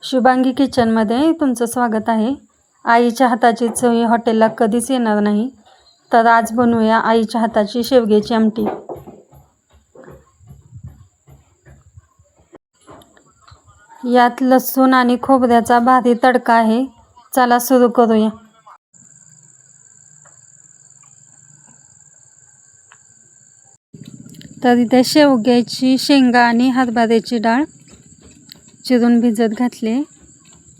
शुभांगी किचनमध्ये तुमचं स्वागत आहे। आईच्या हाताची चव ही हॉटेलला कधीच येणार नाही, तर आज बनवूया आईच्या हाताची शेवग्याची आमटी। यात लसूण आणि खोबऱ्याचा भारी तडका आहे। चला सुरू करूया। तर इथे शेवग्याची शेंगा आणि हरभऱ्याची डाळ चिरून भिजत घातले।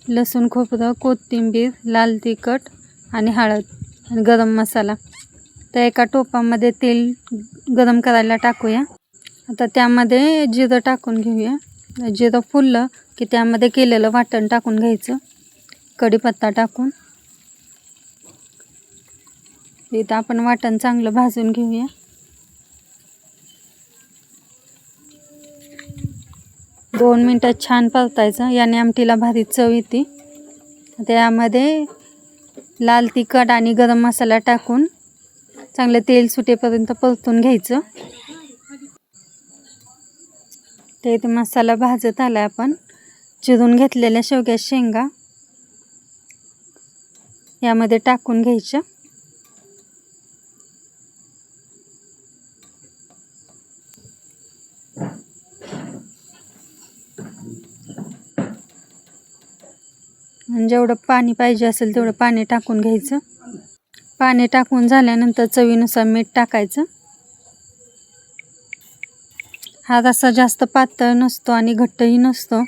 लसूण, खोबरं, कोथिंबीर, लाल तिखट आणि हळद आणि गरम मसाला। तर एका टोपामध्ये तेल गरम करायला टाकूया। आता त्यामध्ये जिरं टाकून घेऊया। जिरं फुललं की त्यामध्ये केलेलं वाटण टाकून घ्यायचं। कढीपत्ता टाकून इथं आपण वाटण चांगलं भाजून घेऊया। दोन मिनिटं छान परतायचं, याने आमटीला भारी चव येते। त्यामध्ये लाल तिखट आणि गरम मसाला टाकून चांगलं तेल सुटेपर्यंत परतून घ्यायचं। ते इथे मसाला भाजत आला, आपण चिरून घेतलेल्या शेवग्याच्या शेंगा यामध्ये टाकून घ्यायच्या। जेवढं पाणी पाहिजे असेल तेवढं पाणी टाकून घ्यायचं। पाणी टाकून झाल्यानंतर चवीनुसार मीठ टाकायचं। हा रस्सा जास्त पातळ नसतो आणि घट्टही नसतो।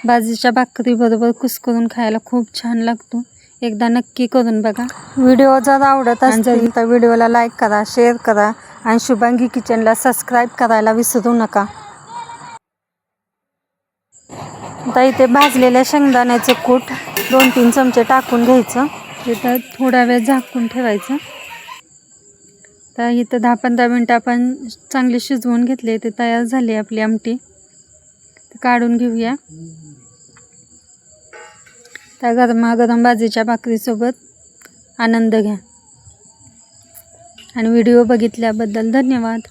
बाजरीच्या भाकरीबरोबर कुस्करून खायला खूप छान लागतो। एकदा नक्की करून बघा। व्हिडिओ जर आवडत असेल तर व्हिडिओला लाईक करा, शेअर करा आणि शुभांगी किचनला सबस्क्राईब करायला विसरू नका। आता इथे भाजलेल्या शेंगदाण्याचे कूट 2-3 चमचे टाकून घ्यायचं। इथं थोडा वेळ झाकून ठेवायचं। तर इथं 10-15 मिनिटं आपण चांगली शिजवून घेतले। ते तयार झाली आपली आमटी। काढून घेऊया। त्या गरमागरम बाजरीच्या भाकरीसोबत आनंद घ्या आणि व्हिडिओ बघितल्याबद्दल धन्यवाद।